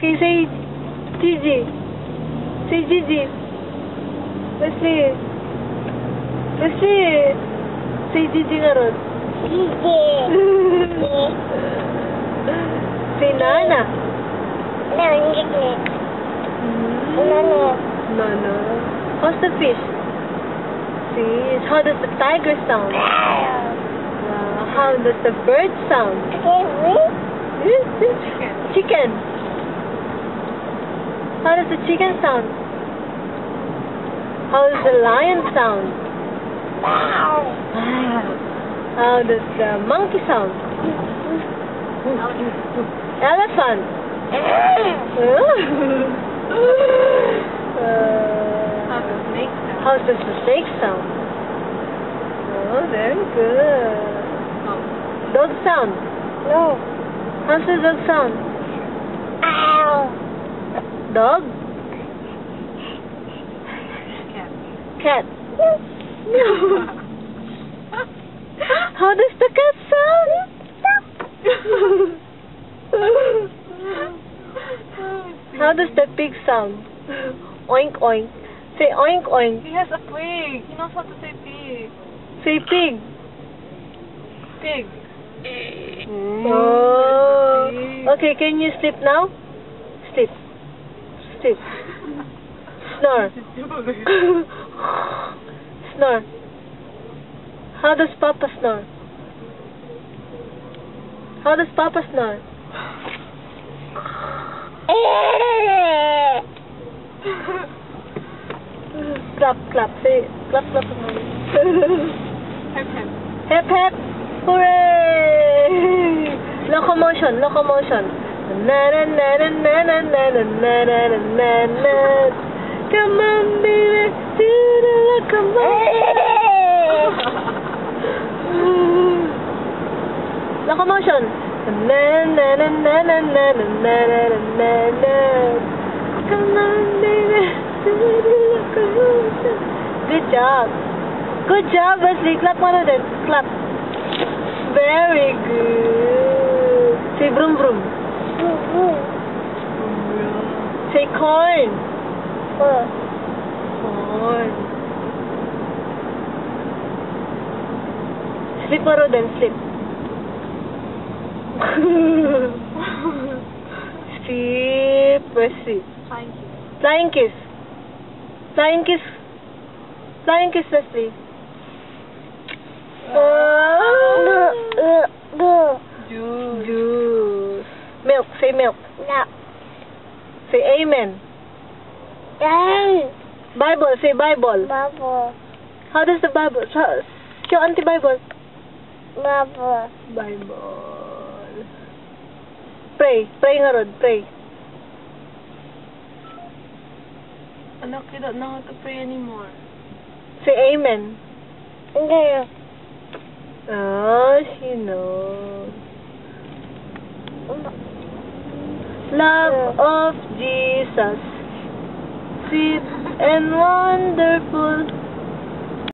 Okay, say Gigi. Say Gigi. Wesley. Wesley. Say Gigi nga ron. Say Nana. Nana. How's the fish? Fish. How does the tiger sound? How does the bird sound? Chicken. How does the chicken sound? How does the lion sound? How does the monkey sound? Elephant. How does the snake sound? Oh, very good. Dog sound? No. How does the dog sound? Dog? Cat. How does the cat sound? How does the pig sound? Oink oink. Say oink oink. He has a pig. He knows how to say pig. Say pig. Pig. Oh. Okay, can you sleep now? Sleep. Sleep. Snore. Snore. How does Papa snore? How does Papa snore? Clap, clap. Say clap, clap. Hep, hep. Hep, hep. Hooray! Locomotion, locomotion. Na na na na na na na na na na na na. Come on, baby, do the locomotion. Locomotion. Na na na na na na na na na na. Come on, baby, do the locomotion. Good job. Good job, Wesley. Clap mo na din. Clap. Very good. Say broom broom. Say corn. Corn. Sleep mo din. Sleep. Sleep. Wesley. Flying kiss. Flying kiss. Flying kiss. Flying kiss, Wesley. Juice. Juice. Milk. Say milk. No. Say amen. Bible. Say Bible. Bubble. How does the Bible? Show Auntie Bible. Bubble. Bible. Pray. Pray nga ron. Pray. Anak, you don't know how to pray anymore. Say amen. No. Oh, she knows. Love of Jesus, sweet and wonderful.